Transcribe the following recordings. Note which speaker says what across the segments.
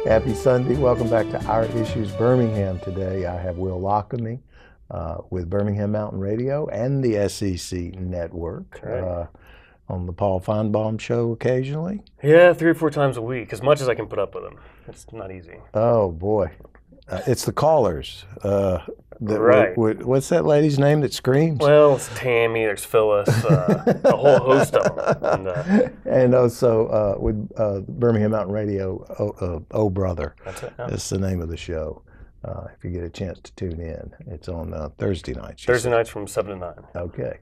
Speaker 1: Happy Sunday. Welcome back to Our Issues Birmingham. Today I have Will Lochamy with Birmingham Mountain Radio and the SEC Network on the Paul Feinbaum Show occasionally.
Speaker 2: Yeah, 3 or 4 times a week, as much as I can put up with him. It's not easy.
Speaker 1: Oh, boy. It's the callers.
Speaker 2: Right.
Speaker 1: What's that lady's name that screams?
Speaker 2: Well, it's Tammy, there's Phyllis, a whole host of them.
Speaker 1: And also with Birmingham Mountain Radio, Oh Brother.
Speaker 2: That's it. Yeah.
Speaker 1: That's the name of the show. If you get a chance to tune in, it's on Thursday nights.
Speaker 2: Thursday nights from 7 to 9.
Speaker 1: Okay.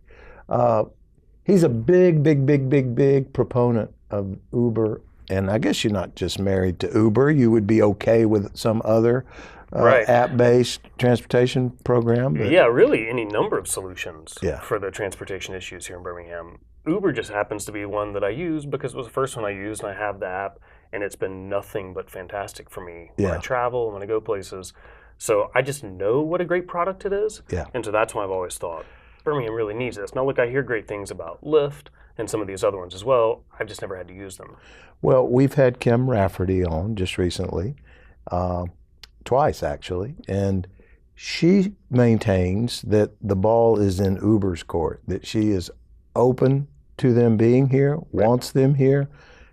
Speaker 1: He's a big proponent of Uber. And I guess you're not just married to Uber. You would be okay with some other app-based transportation program?
Speaker 2: Yeah, really any number of solutions for the transportation issues here in Birmingham. Uber just happens to be one that I use because it was the first one I used, and I have the app, and it's been nothing but fantastic for me when I travel, when I go places. So I just know what a great product it is, and so that's why I've always thought Birmingham really needs this. Now, look, I hear great things about Lyft and some of these other ones as well. I've just never had to use them.
Speaker 1: Well, we've had Kim Rafferty on just recently. Twice actually, and she maintains that the ball is in Uber's court, that she is open to them being here, wants them here,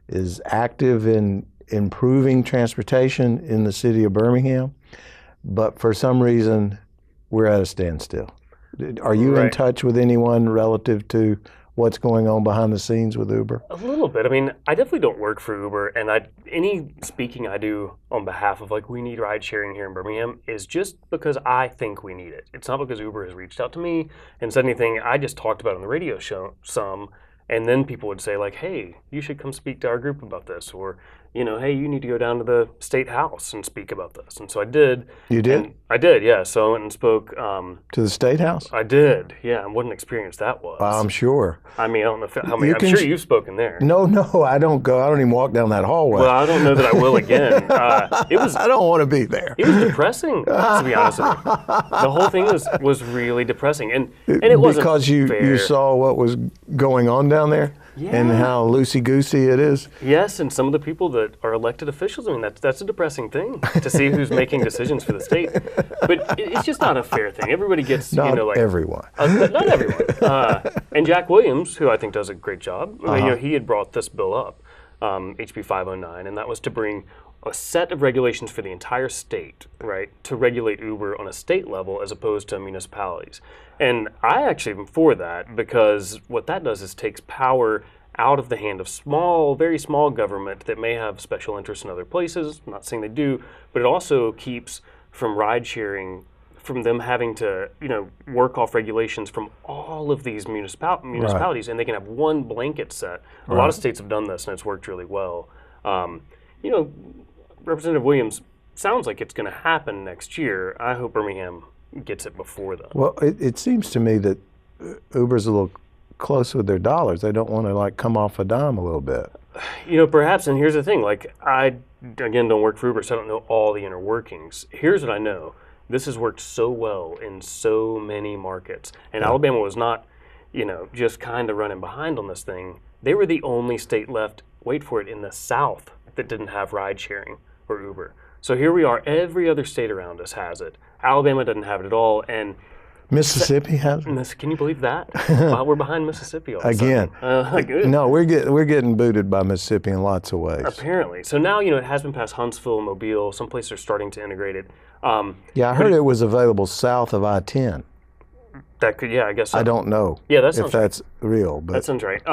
Speaker 1: is active in improving transportation in the city of Birmingham, but for some reason we're at a standstill. Are you in touch with anyone relative to what's going on behind the scenes with Uber?
Speaker 2: A little bit. I mean, I definitely don't work for Uber, and any speaking I do on behalf of we need ride sharing here in Birmingham is just because I think we need it. It's not because Uber has reached out to me and said anything. I just talked about it on the radio show some, and then people would say hey, you should come speak to our group about this, or hey, you need to go down to the state house and speak about this. And so I did.
Speaker 1: You did?
Speaker 2: I did, yeah. So I went and spoke.
Speaker 1: To the state house?
Speaker 2: I did, yeah. And what an experience that was.
Speaker 1: I'm sure.
Speaker 2: I mean, I don't know how many. I'm sure you've spoken there.
Speaker 1: No, I don't go. I don't even walk down that hallway.
Speaker 2: Well, I don't know that I will again. It was.
Speaker 1: I don't want to be there.
Speaker 2: It was depressing, to be honest with you. The whole thing was really depressing, and it wasn't
Speaker 1: because you saw what was going on down there.
Speaker 2: Yeah.
Speaker 1: And how loosey-goosey it is?
Speaker 2: Yes, and some of the people that are elected officials, I mean, that's a depressing thing to see who's making decisions for the state. But it's just not a fair thing. Everybody gets,
Speaker 1: not everyone.
Speaker 2: Not everyone. And Jack Williams, who I think does a great job, he had brought this bill up, HB 509, and that was to bring a set of regulations for the entire state, right, to regulate Uber on a state level as opposed to municipalities. And I actually am for that because what that does is takes power out of the hand of very small government that may have special interests in other places. I'm not saying they do, but it also keeps from ride sharing, from them having to, work off regulations from all of these municipalities, and they can have one blanket set. A lot of states have done this, and it's worked really well. Representative Williams, sounds like it's going to happen next year. I hope Birmingham gets it before then.
Speaker 1: Well, it seems to me that Uber's a little close with their dollars. They don't want to come off a dime a little bit.
Speaker 2: Perhaps, and here's the thing, I, again, don't work for Uber, so I don't know all the inner workings. Here's what I know. This has worked so well in so many markets. And Alabama was not, just kind of running behind on this thing. They were the only state left, wait for it, in the South that didn't have ride sharing or Uber. So here we are, every other state around us has it. Alabama doesn't have it at all, and
Speaker 1: Mississippi has it?
Speaker 2: Can you believe that? We're behind Mississippi all of a
Speaker 1: sudden. No, we're getting booted by Mississippi in lots of ways.
Speaker 2: Apparently. So now, it has been past Huntsville, Mobile. Some places are starting to integrate it.
Speaker 1: I heard it was available south of I-10.
Speaker 2: That could, I guess so.
Speaker 1: I don't know if that's real. But.
Speaker 2: That sounds right.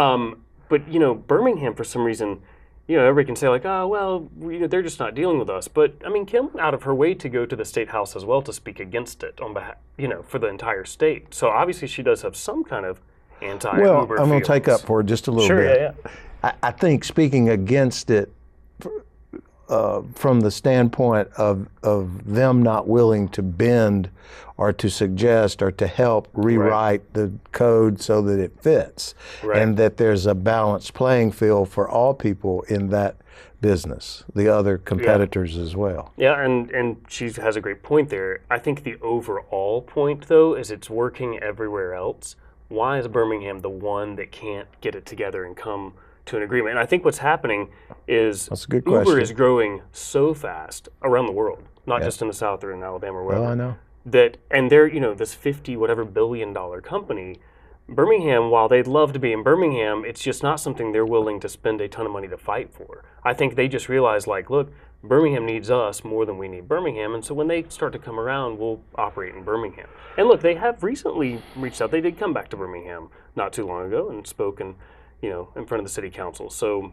Speaker 2: But, Birmingham, for some reason, everybody can say they're just not dealing with us. But I mean, Kim went out of her way to go to the state house as well to speak against it on behalf, for the entire state. So obviously she does have some kind of anti-Uber
Speaker 1: Well, I'm going to take up for it just a little bit.
Speaker 2: Sure, yeah.
Speaker 1: I think speaking against it from the standpoint of them not willing to bend or to suggest or to help rewrite the code so that it fits, and that there's a balanced playing field for all people in that business, the other competitors as well.
Speaker 2: Yeah, and she has a great point there. I think the overall point, though, is it's working everywhere else. Why is Birmingham the one that can't get it together and come to an agreement. And I think what's happening is
Speaker 1: That's a good
Speaker 2: Uber
Speaker 1: question.
Speaker 2: is growing so fast around the world, not
Speaker 1: Yeah.
Speaker 2: just in the South or in Alabama or wherever.
Speaker 1: Well, I know.
Speaker 2: And they're, this 50 whatever billion dollar company. Birmingham, while they'd love to be in Birmingham, it's just not something they're willing to spend a ton of money to fight for. I think they just realize, like, look, Birmingham needs us more than we need Birmingham, and so when they start to come around, we'll operate in Birmingham. And look, they have recently reached out. They did come back to Birmingham not too long ago and spoken, in front of the city council. So,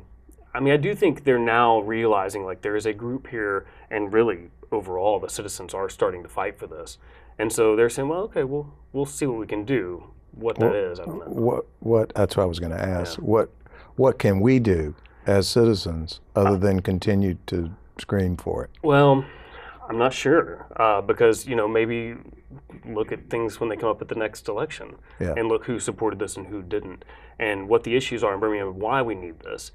Speaker 2: I mean, I do think they're now realizing, like, there is a group here, and really, overall, the citizens are starting to fight for this. And so they're saying, well, okay, we'll see what we can do. What that is, I don't know.
Speaker 1: What? That's what I was going to ask. Yeah. What can we do as citizens other than continue to scream for it?
Speaker 2: Well, I'm not sure because maybe look at things when they come up at the next election and look who supported this and who didn't, and what the issues are in Birmingham, why we need this,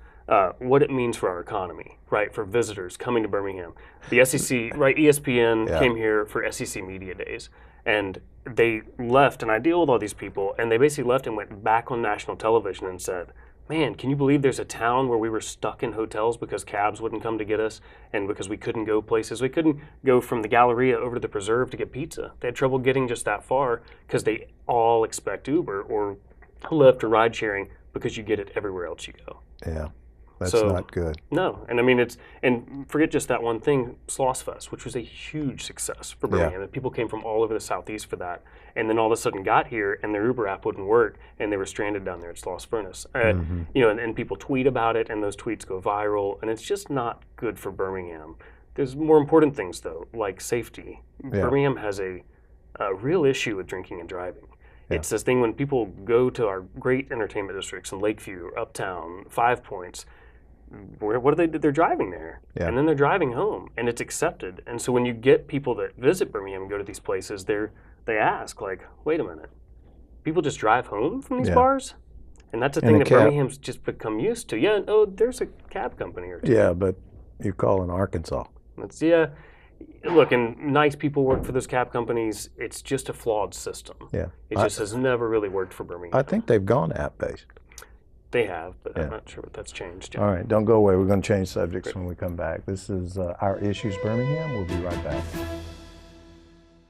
Speaker 2: what it means for our economy, right? For visitors coming to Birmingham, the SEC, right? ESPN came here for SEC Media Days. And they left, and I deal with all these people, and they basically left and went back on national television and said, man, can you believe there's a town where we were stuck in hotels because cabs wouldn't come to get us and because we couldn't go places? We couldn't go from the Galleria over to the Preserve to get pizza. They had trouble getting just that far because they all expect Uber or Lyft or ride sharing because you get it everywhere else you go.
Speaker 1: Yeah. That's not good.
Speaker 2: No, and I mean and forget just that one thing, Sloss Fest, which was a huge success for Birmingham, and people came from all over the Southeast for that, and then all of a sudden got here, and their Uber app wouldn't work, and they were stranded down there at Sloss Furnace, and people tweet about it, and those tweets go viral, and it's just not good for Birmingham. There's more important things though, like safety. Yeah. Birmingham has a real issue with drinking and driving. Yeah. It's this thing when people go to our great entertainment districts in Lakeview, Uptown, Five Points. What do they do? They're driving there, and then they're driving home, and it's accepted. And so when you get people that visit Birmingham and go to these places, they ask, like, wait a minute, people just drive home from these bars? And that's a thing that Birmingham's just become used to. Yeah, there's a cab company or two.
Speaker 1: Yeah, but you call in Arkansas.
Speaker 2: Look, and nice people work for those cab companies. It's just a flawed system.
Speaker 1: Yeah.
Speaker 2: It just has never really worked for Birmingham.
Speaker 1: I think they've gone app-based.
Speaker 2: They have, but I'm not sure what that's changed.
Speaker 1: All right, don't go away. We're going to change subjects when we come back. This is Our Issues Birmingham. We'll be right back.